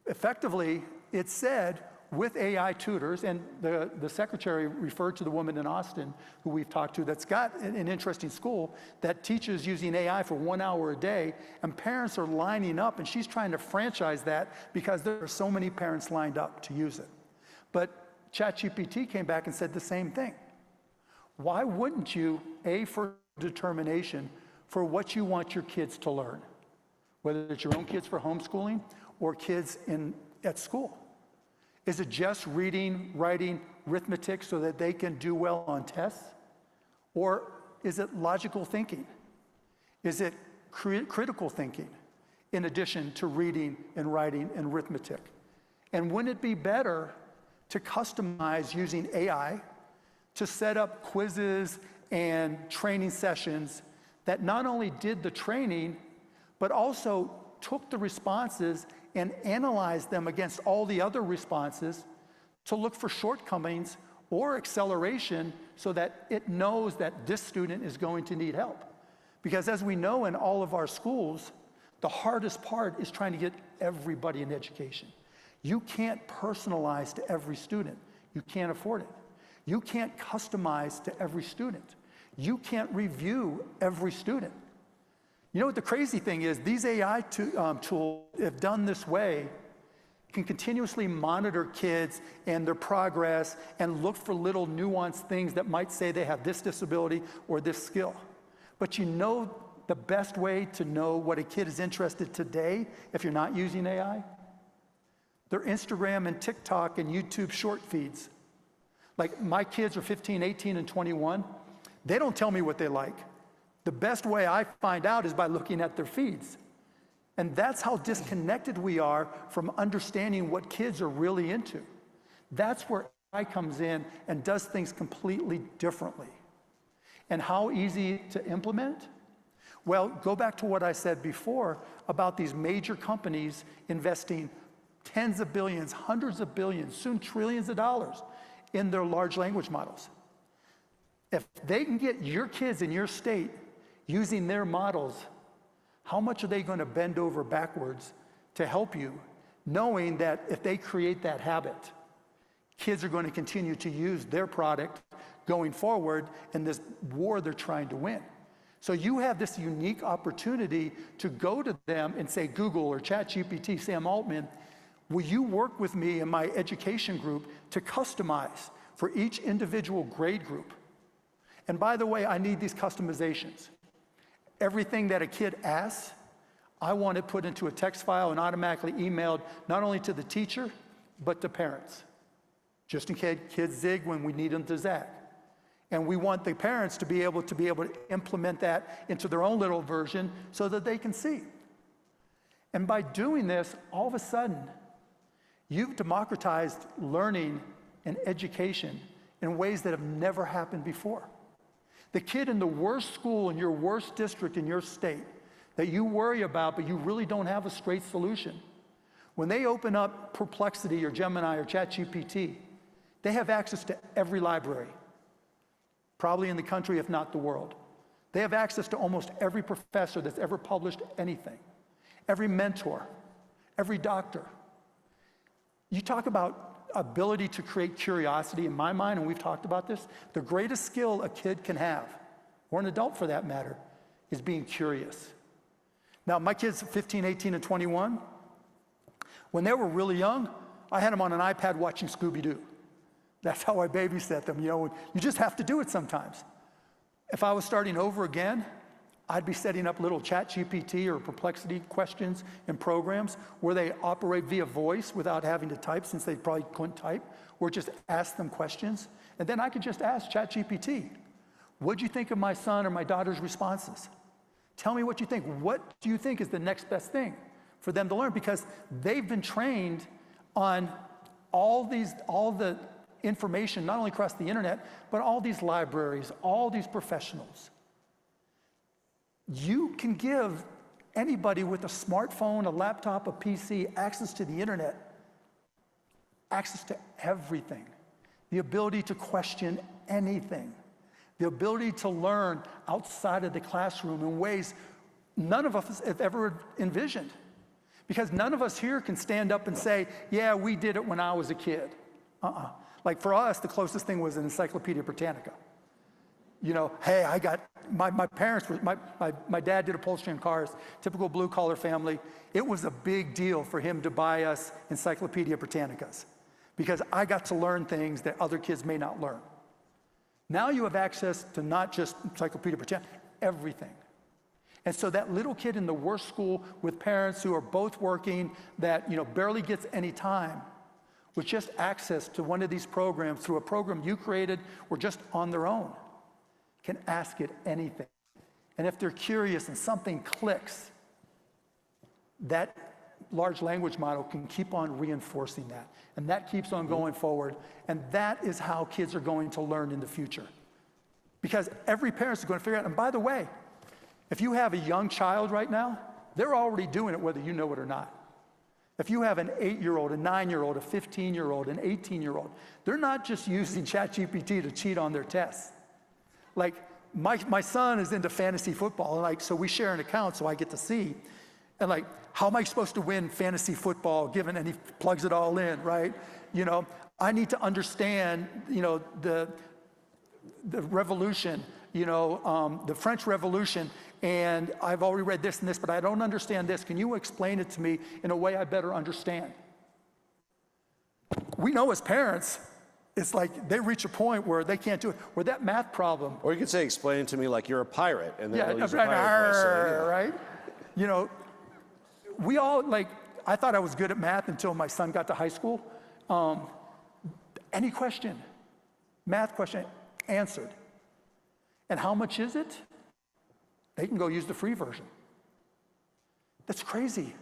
Effectively, it said, with AI tutors, and the secretary referred to the woman in Austin who we've talked to that's got an interesting school that teaches using AI for 1 hour a day, and parents are lining up, and she's trying to franchise that because there are so many parents lined up to use it. But ChatGPT came back and said the same thing. Why wouldn't you, for determination for what you want your kids to learn, whether it's your own kids for homeschooling or kids at school? Is it just reading, writing, arithmetic so that they can do well on tests? Or is it logical thinking? Is it critical thinking in addition to reading and writing and arithmetic? And wouldn't it be better to customize using AI to set up quizzes and training sessions that not only did the training, but also took the responses and analyzed them against all the other responses to look for shortcomings or acceleration so that it knows that this student is going to need help. Because as we know in all of our schools, the hardest part is trying to get everybody an education. You can't personalize to every student. You can't afford it. You can't customize to every student. You can't review every student. You know what the crazy thing is? These AI tools, if done this way, can continuously monitor kids and their progress and look for little nuanced things that might say they have this disability or this skill. But you know the best way to know what a kid is interested today if you're not using AI? Their Instagram and TikTok and YouTube short feeds. Like my kids are 15, 18, and 21. They don't tell me what they like. The best way I find out is by looking at their feeds. And that's how disconnected we are from understanding what kids are really into. That's where AI comes in and does things completely differently. And how easy to implement? Well, go back to what I said before about these major companies investing tens of billions, hundreds of billions, soon trillions of dollars in their large language models. If they can get your kids in your state using their models, how much are they going to bend over backwards to help you, knowing that if they create that habit, kids are going to continue to use their product going forward in this war they're trying to win. So you have this unique opportunity to go to them and say, Google or ChatGPT, Sam Altman, will you work with me in my education group to customize for each individual grade group? And by the way, I need these customizations. Everything that a kid asks, I want it put into a text file and automatically emailed not only to the teacher, but to parents, just in case kids zig when we need them to zag. And we want the parents to be able to implement that into their own little version so that they can see. And by doing this, all of a sudden, you've democratized learning and education in ways that have never happened before. The kid in the worst school in your worst district in your state that you worry about, but you really don't have a straight solution, when they open up Perplexity or Gemini or ChatGPT, they have access to every library, probably in the country, if not the world. They have access to almost every professor that's ever published anything, every mentor, every doctor. You talk about ability to create curiosity, in my mind, and we've talked about this, the greatest skill a kid can have, or an adult for that matter, is being curious. Now, my kids, 15, 18, and 21, when they were really young, I had them on an iPad watching Scooby-Doo. That's how I babysat them. You know, you just have to do it sometimes. If I was starting over again, I'd be setting up little ChatGPT or Perplexity questions and programs where they operate via voice without having to type, since they probably couldn't type, or just ask them questions. And then I could just ask ChatGPT, what'd you think of my son or my daughter's responses? Tell me what you think. What do you think is the next best thing for them to learn? Because they've been trained on all the information, not only across the internet, but all these libraries, all these professionals. You can give anybody with a smartphone, a laptop, a PC, access to the internet, access to everything, the ability to question anything, the ability to learn outside of the classroom in ways none of us have ever envisioned. Because none of us here can stand up and say, yeah, we did it when I was a kid. Like for us, the closest thing was an Encyclopedia Britannica. You know, hey, I got, my parents, my dad did upholstery and cars, typical blue collar family. It was a big deal for him to buy us Encyclopedia Britannicas because I got to learn things that other kids may not learn. Now you have access to not just Encyclopedia Britannica, everything. And so that little kid in the worst school with parents who are both working that, you know, barely gets any time, with just access to one of these programs through a program you created or just on their own, can ask it anything. And if they're curious and something clicks, that large language model can keep on reinforcing that. And that keeps on going forward. And that is how kids are going to learn in the future. Because every parent is going to figure out, and by the way, if you have a young child right now, they're already doing it whether you know it or not. If you have an 8-year-old, a 9-year-old, a 15-year-old, an 18-year-old, they're not just using ChatGPT to cheat on their tests. Like, my son is into fantasy football, and like, so we share an account so I get to see. And like, how am I supposed to win fantasy football given, and he plugs it all in, right? You know, I need to understand, you know, the revolution, you know, the French Revolution, and I've already read this and this, but I don't understand this. Can you explain it to me in a way I better understand? We know as parents, it's like they reach a point where they can't do it, where that math problem. Or you could say, explain it to me like you're a pirate, and then they'll use a right, pirate voice, so anyway. right? You know, we all, like, I thought I was good at math until my son got to high school. Any question, math question, answered. And how much is it? They can go use the free version. That's crazy.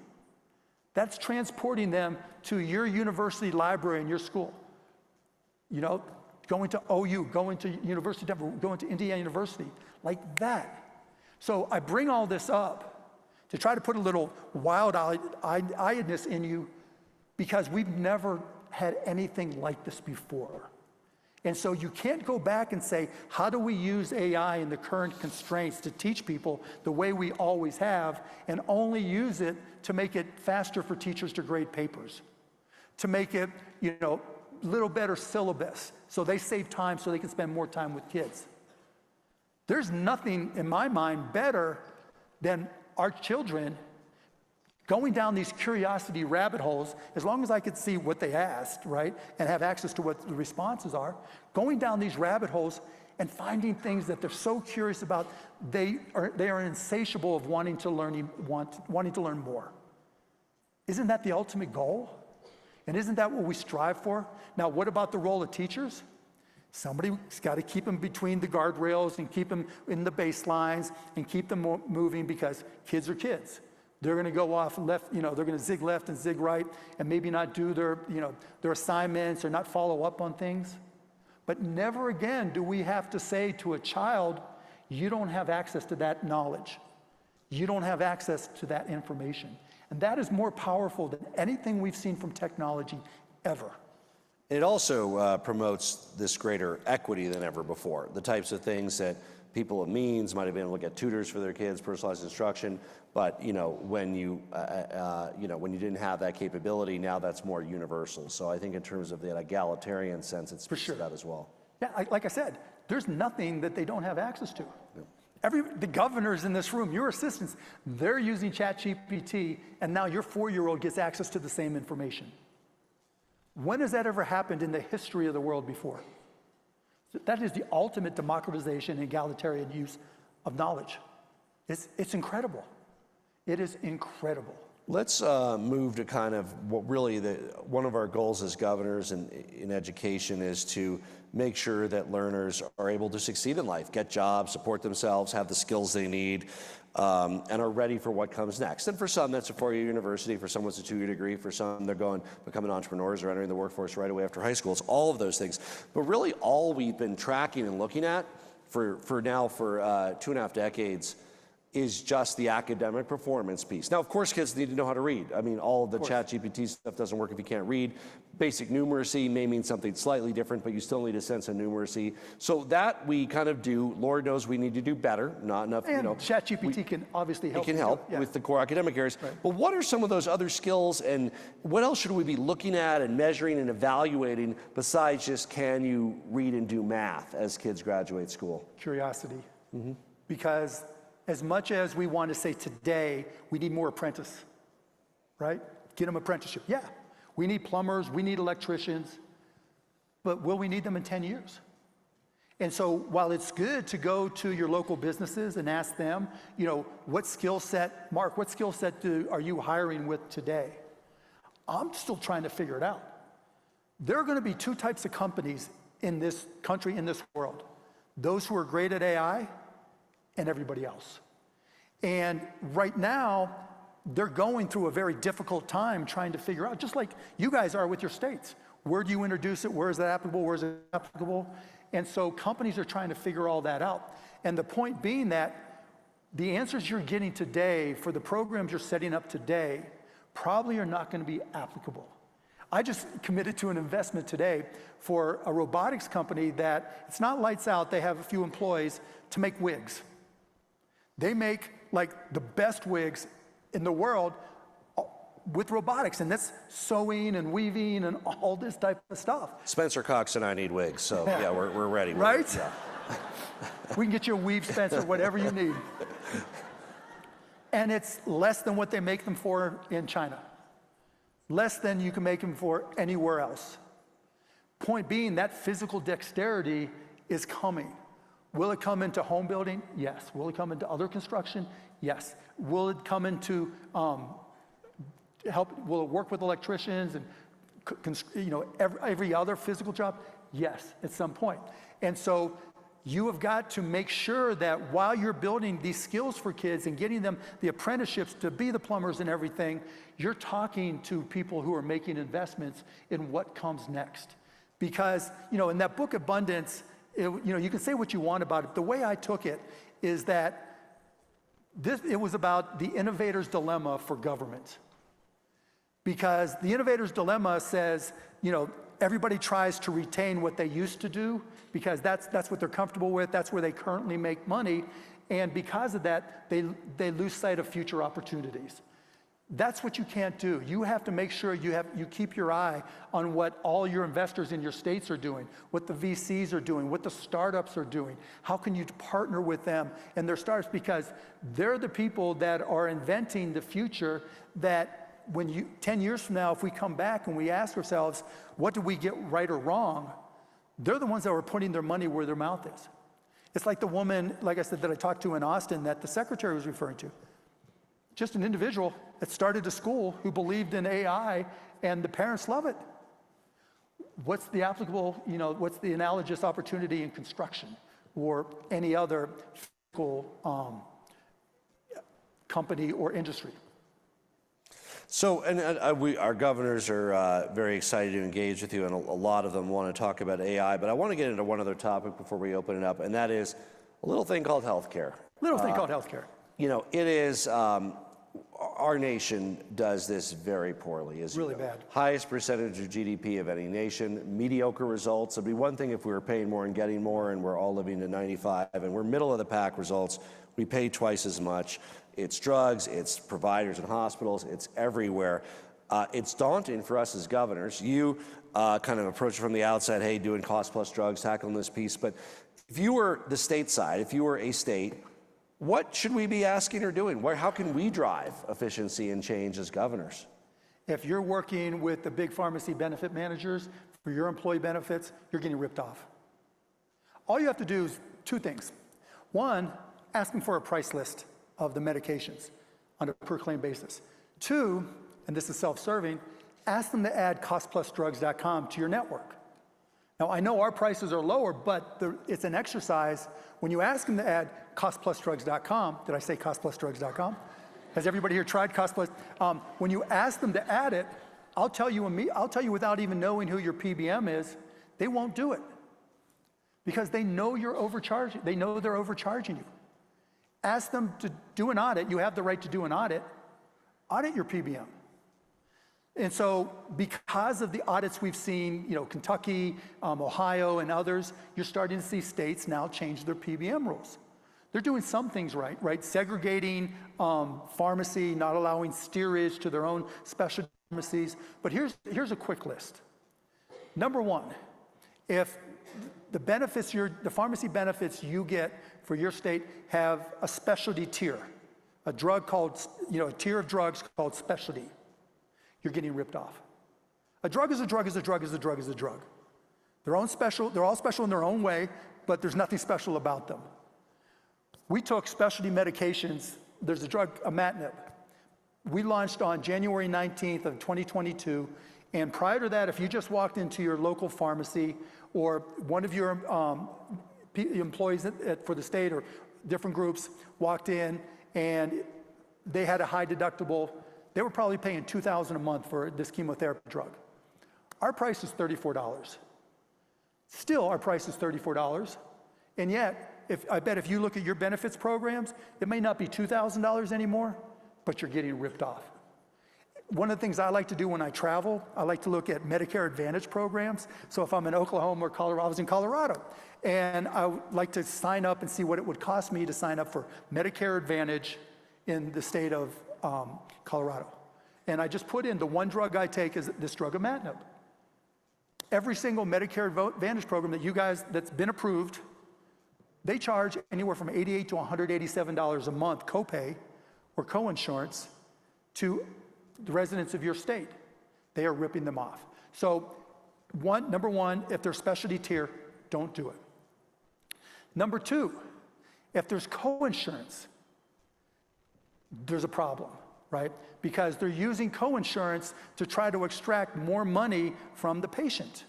That's transporting them to your university library in your school. You know, going to OU, going to University of Denver, going to Indiana University, like that. So I bring all this up to try to put a little wild-eyedness in you because we've never had anything like this before. And so you can't go back and say, how do we use AI in the current constraints to teach people the way we always have, and only use it to make it faster for teachers to grade papers, to make it, a little better syllabus, so they save time so they can spend more time with kids. There's nothing, in my mind, better than our children going down these curiosity rabbit holes, as long as I could see what they asked, right, and have access to what the responses are, going down these rabbit holes and finding things that they're so curious about, they are insatiable of wanting to learn more. Isn't that the ultimate goal? And isn't that what we strive for? Now, what about the role of teachers? Somebody's got to keep them between the guardrails and keep them in the baselines and keep them moving, because kids are kids. They're going to go off left, they're going to zig left and zig right and maybe not do their assignments or not follow up on things. But never again do we have to say to a child, you don't have access to that knowledge. You don't have access to that information. And that is more powerful than anything we've seen from technology ever. It also promotes this greater equity than ever before. The types of things that people of means might have been able to get tutors for their kids, personalized instruction, but when you didn't have that capability, now that's more universal. So I think in terms of the egalitarian sense, it speaks to that as well. Yeah, like I said, there's nothing that they don't have access to. The governors in this room, your assistants, they're using ChatGPT, and now your 4-year-old gets access to the same information. When has that ever happened in the history of the world before? That is the ultimate democratization and egalitarian use of knowledge. It's incredible. It is incredible. Let's move to kind of what really one of our goals as governors in education is to make sure that learners are able to succeed in life, get jobs, support themselves, have the skills they need, and are ready for what comes next. And for some, that's a 4-year university. For some, it's a 2-year degree. For some, they're becoming entrepreneurs or entering the workforce right away after high school. It's all of those things. But really, all we've been tracking and looking at for 2.5 decades is just the academic performance piece. Now, of course, kids need to know how to read. I mean, all of the ChatGPT stuff doesn't work if you can't read. Basic numeracy may mean something slightly different, but you still need a sense of numeracy. So that we kind of do. Lord knows we need to do better. Not enough, and ChatGPT can obviously help. It can help with the core academic areas. Right. But what are some of those other skills, and what else should we be looking at and measuring and evaluating besides just can you read and do math as kids graduate school? Curiosity. Mm-hmm. Because as much as we want to say today, we need more apprentice, right? Get them apprenticeship. Yeah, we need plumbers, we need electricians, but will we need them in 10 years? And so while it's good to go to your local businesses and ask them, what skill set, Mark, what skill set are you hiring with today? I'm still trying to figure it out. There are going to be 2 types of companies in this country, in this world. Those who are great at AI and everybody else. And right now, they're going through a very difficult time trying to figure out, just like you guys are with your states. Where do you introduce it? Where is that applicable? Where is it applicable? And so companies are trying to figure all that out. And the point being that the answers you're getting today for the programs you're setting up today probably are not going to be applicable. I just committed to an investment today for a robotics company that it's not lights out, they have a few employees to make wigs. They make like the best wigs in the world with robotics, and that's sewing and weaving and all this type of stuff. Spencer Cox and I need wigs, so yeah, we're ready. Right? Yeah. We can get you a weave, Spencer, whatever you need. And it's less than what they make them for in China. Less than you can make them for anywhere else. Point being, that physical dexterity is coming. Will it come into home building? Yes. Will it come into other construction? Yes. Will it come into will it work with electricians and every other physical job? Yes, at some point. And so you have got to make sure that while you're building these skills for kids and getting them the apprenticeships to be the plumbers and everything, you're talking to people who are making investments in what comes next. Because, in that book Abundance, you can say what you want about it. The way I took it is that it was about the innovator's dilemma for government. Because the innovator's dilemma says, everybody tries to retain what they used to do because that's what they're comfortable with. That's where they currently make money. And because of that, they lose sight of future opportunities. That's what you can't do. You have to make sure you keep your eye on what all your investors in your states are doing, what the VCs are doing, what the startups are doing. How can you partner with them and their startups? Because they're the people that are inventing the future that 10 years from now, if we come back and we ask ourselves, what did we get right or wrong? They're the ones that were putting their money where their mouth is. It's like the woman, like I said, that I talked to in Austin that the secretary was referring to. Just an individual that started a school who believed in AI, and the parents love it. What's the applicable, what's the analogous opportunity in construction or any other physical company or industry? So, our governors are very excited to engage with you, and a lot of them want to talk about AI. But I want to get into one other topic before we open it up, and that is a little thing called healthcare. It is, our nation does this very poorly. Really bad. Highest percentage of GDP of any nation, mediocre results. It'd be one thing if we were paying more and getting more, and we're all living to 95, and we're middle of the pack results. We pay twice as much. It's drugs, it's providers and hospitals, it's everywhere. It's daunting for us as governors. You kind of approach it from the outside, hey, doing cost plus drugs, tackling this piece. But if you were the state side, if you were a state, what should we be asking or doing? How can we drive efficiency and change as governors? If you're working with the big pharmacy benefit managers for your employee benefits, you're getting ripped off. All you have to do is two things. One, ask them for a price list of the medications on a per claim basis. Two, and this is self-serving, ask them to add costplusdrugs.com to your network. Now, I know our prices are lower, but it's an exercise. When you ask them to add costplusdrugs.com, did I say costplusdrugs.com? Has everybody here tried Cost Plus? When you ask them to add it, I'll tell you without even knowing who your PBM is, they won't do it. Because they know you're overcharging. They know they're overcharging you. Ask them to do an audit. You have the right to do an audit. Audit your PBM. And so because of the audits we've seen, Kentucky, Ohio, and others, you're starting to see states now change their PBM rules. They're doing some things right? Segregating pharmacy, not allowing steerage to their own specialty pharmacies. But here's a quick list. Number one, if the pharmacy benefits you get for your state have a specialty tier, a tier of drugs called specialty, you're getting ripped off. A drug is a drug is a drug is a drug is a drug. They're all special in their own way, but there's nothing special about them. We took specialty medications. There's a drug, imatinib. We launched on January 19th of 2022, and prior to that, if you just walked into your local pharmacy or one of your employees for the state or different groups walked in and they had a high deductible, they were probably paying $2,000 a month for this chemotherapy drug. Our price is $34. Still, our price is $34. And yet, I bet if you look at your benefits programs, it may not be $2,000 anymore, but you're getting ripped off. One of the things I like to do when I travel, I like to look at Medicare Advantage programs. So if I'm in Oklahoma or Colorado, I was in Colorado, and I would like to sign up and see what it would cost me to sign up for Medicare Advantage in the state of Colorado. And I just put in the one drug I take is this drug, imatinib. Every single Medicare Advantage program that's been approved, they charge anywhere from $88 to $187 a month copay or coinsurance to the residents of your state. They are ripping them off. So number one, if there's specialty tier, don't do it. Number two, if there's coinsurance, there's a problem, right? Because they're using coinsurance to try to extract more money from the patient.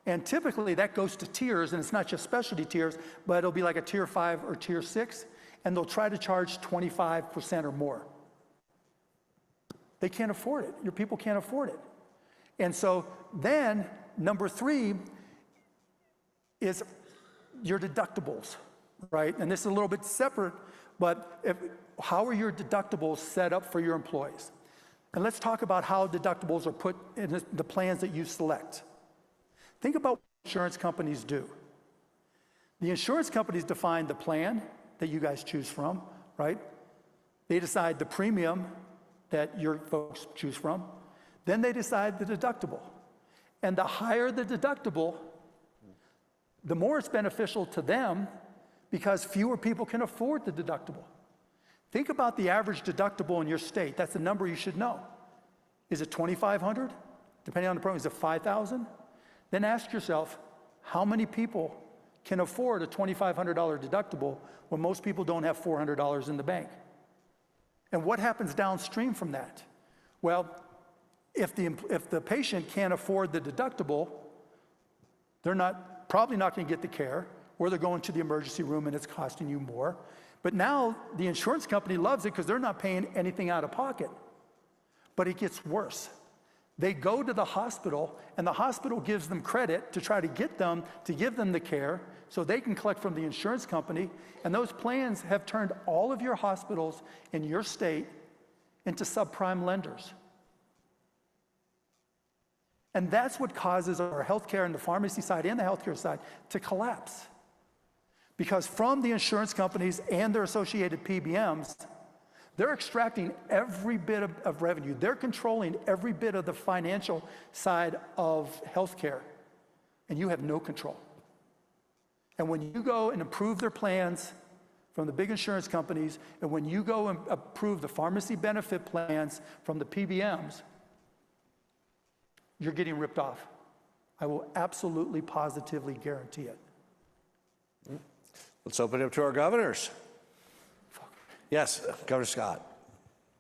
And typically that goes to tiers, and it's not just specialty tiers, but it'll be like a tier 5 or tier 6, and they'll try to charge 25% or more. They can't afford it. Your people can't afford it. And so then, number three is your deductibles, right? And this is a little bit separate, but how are your deductibles set up for your employees? And let's talk about how deductibles are put in the plans that you select. Think about what insurance companies do. The insurance companies define the plan that you guys choose from, right? They decide the premium that your folks choose from. Then they decide the deductible. And the higher the deductible, the more it's beneficial to them because fewer people can afford the deductible. Think about the average deductible in your state. That's the number you should know. Is it $2,500? Depending on the program, is it $5,000? Then ask yourself, how many people can afford a $2,500 deductible when most people don't have $400 in the bank? And what happens downstream from that? Well, if the patient can't afford the deductible, they're probably not going to get the care, or they're going to the emergency room and it's costing you more. But now the insurance company loves it because they're not paying anything out of pocket. But it gets worse. They go to the hospital, and the hospital gives them credit to try to get them to give them the care so they can collect from the insurance company. And those plans have turned all of your hospitals in your state into subprime lenders. And that's what causes our healthcare and the pharmacy side and the healthcare side to collapse. Because from the insurance companies and their associated PBMs, they're extracting every bit of revenue. They're controlling every bit of the financial side of healthcare, and you have no control. And when you go and approve their plans from the big insurance companies, and when you go and approve the pharmacy benefit plans from the PBMs, you're getting ripped off. I will absolutely, positively guarantee it. Let's open it up to our governors. Yes, Governor Scott.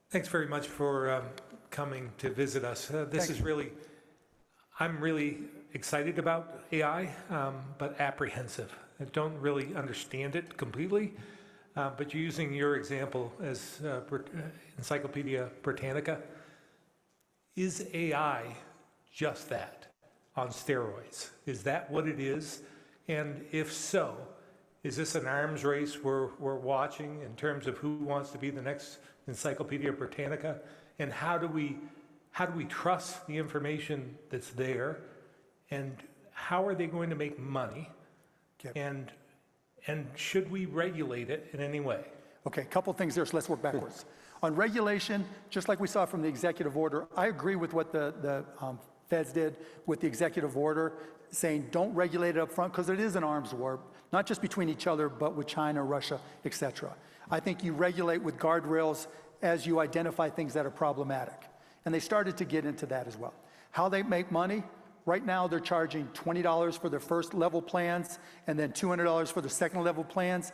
Thanks very much for coming to visit us. This is really, I'm really excited about AI, but apprehensive. I don't really understand it completely, but using your example as Encyclopedia Britannica, is AI just that on steroids? Is that what it is? And if so, is this an arms race we're watching in terms of who wants to be the next Encyclopedia Britannica? And how do we trust the information that's there? And how are they going to make money? Okay. And should we regulate it in any way? Okay, a couple things there, so let's work backwards. On regulation, just like we saw from the executive order, I agree with what the feds did with the executive order, saying don't regulate it up front because it is an arms war, not just between each other, but with China, Russia, et cetera. I think you regulate with guardrails as you identify things that are problematic. And they started to get into that as well. How they make money, right now they're charging $20 for their first level plans and then $200 for the second level plans.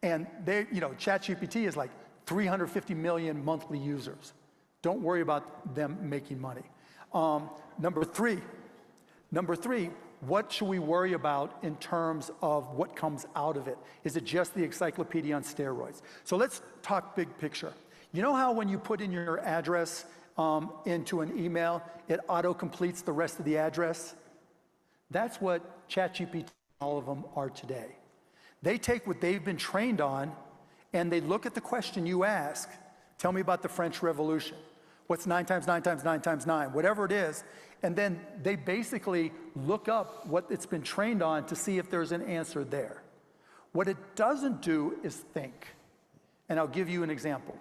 And they, ChatGPT is like 350 million monthly users. Don't worry about them making money. Number three, what should we worry about in terms of what comes out of it? Is it just the encyclopedia on steroids? So let's talk big picture. You know how when you put in your address into an email, it auto-completes the rest of the address? That's what ChatGPT, all of them are today. They take what they've been trained on and they look at the question you ask. Tell me about the French Revolution. What's 9 times 9 times 9 times 9? Whatever it is. And then they basically look up what it's been trained on to see if there's an answer there. What it doesn't do is think. And I'll give you an example.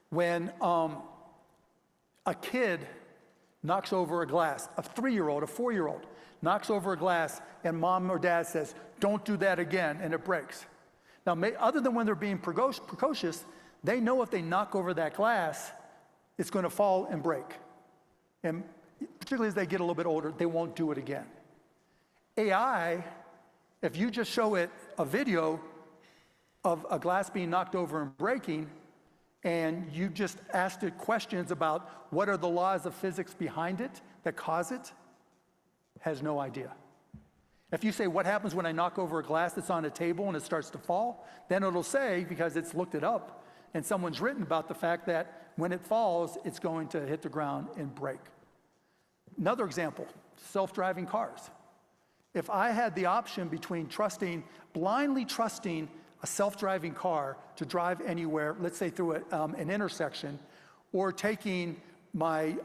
When a kid knocks over a glass, a 3-year-old, a 4-year-old, knocks over a glass, and mom or dad says, don't do that again, and it breaks. Now, other than when they're being precocious, they know if they knock over that glass, it's going to fall and break. And particularly as they get a little bit older, they won't do it again. AI, if you just show it a video of a glass being knocked over and breaking, and you just asked it questions about what are the laws of physics behind it that cause it, has no idea. If you say, what happens when I knock over a glass that's on a table and it starts to fall, then it'll say, because it's looked it up, and someone's written about the fact that when it falls, it's going to hit the ground and break. Another example, self-driving cars. If I had the option between blindly trusting a self-driving car to drive anywhere, let's say through an intersection, or taking my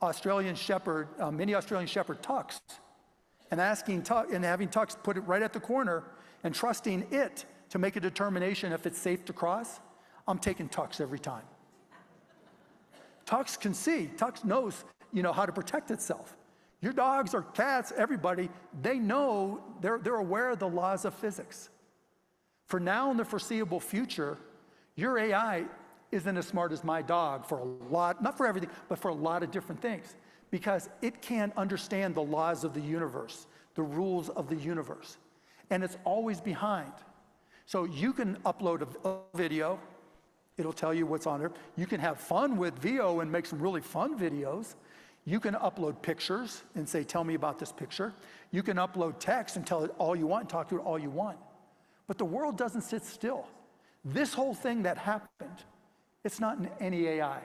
Australian Shepherd, mini Australian Shepherd Tux, and having Tux put it right at the corner and trusting it to make a determination if it's safe to cross, I'm taking Tux every time. Tux can see, Tux knows, how to protect itself. Your dogs or cats, everybody, they know, they're aware of the laws of physics. For now and the foreseeable future, your AI isn't as smart as my dog for a lot, not for everything, but for a lot of different things, because it can't understand the laws of the universe, the rules of the universe, and it's always behind. So you can upload a video, it'll tell you what's on there. You can have fun with VO and make some really fun videos. You can upload pictures and say, tell me about this picture. You can upload text and tell it all you want and talk to it all you want. But the world doesn't sit still. This whole thing that happened, it's not in any AI.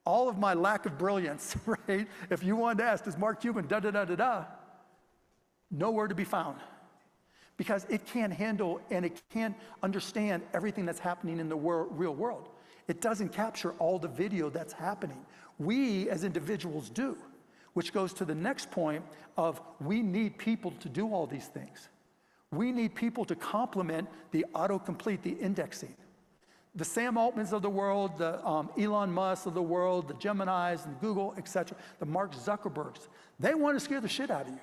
All of my lack of brilliance, right? If you wanted to ask, does Mark Cuban da-da-da-da-da? Nowhere to be found. Because it can't handle and it can't understand everything that's happening in the real world. It doesn't capture all the video that's happening. We as individuals do, which goes to the next point of we need people to do all these things. We need people to complement the autocomplete, the indexing. The Sam Altmans of the world, the Elon Musk of the world, the Geminis and Google, et cetera, the Mark Zuckerbergs, they want to scare the shit out of you.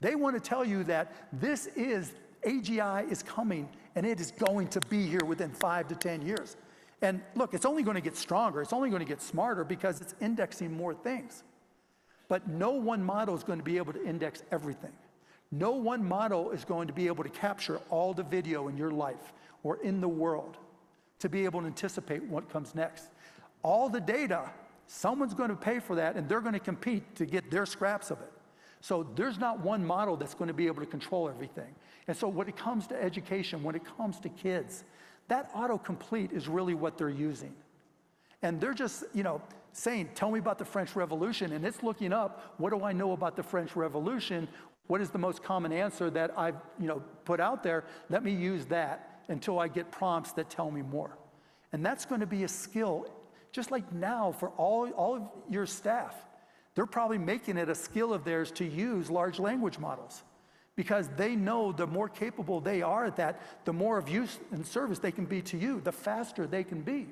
They want to tell you that AGI is coming and it is going to be here within 5 to 10 years. And look, it's only going to get stronger, it's only going to get smarter because it's indexing more things. But no one model is going to be able to index everything. No one model is going to be able to capture all the video in your life or in the world to be able to anticipate what comes next. All the data, someone's going to pay for that and they're going to compete to get their scraps of it. So there's not one model that's going to be able to control everything. And so when it comes to education, when it comes to kids, that autocomplete is really what they're using. And they're just, saying, tell me about the French Revolution, and it's looking up, what do I know about the French Revolution? What is the most common answer that I've, put out there? Let me use that until I get prompts that tell me more. And that's going to be a skill, just like now for all of your staff. They're probably making it a skill of theirs to use large language models because they know the more capable they are at that, the more of use and service they can be to you, the faster they can be,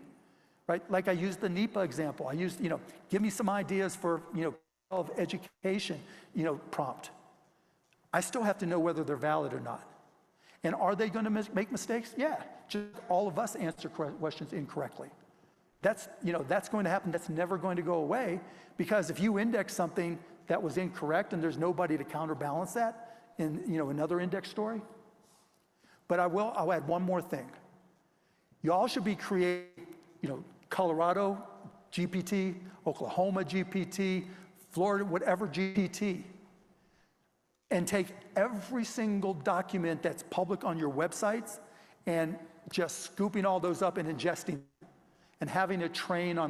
right? Like I used the NEPA example. I used, give me some ideas for, of education, prompt. I still have to know whether they're valid or not. And are they going to make mistakes? Yeah, just all of us answer questions incorrectly. That's going to happen. That's never going to go away because if you index something that was incorrect and there's nobody to counterbalance that in, another index story. But I'll add one more thing. You all should be creating, Colorado GPT, Oklahoma GPT, Florida, whatever GPT, and take every single document that's public on your websites and just scooping all those up and ingesting and having it train on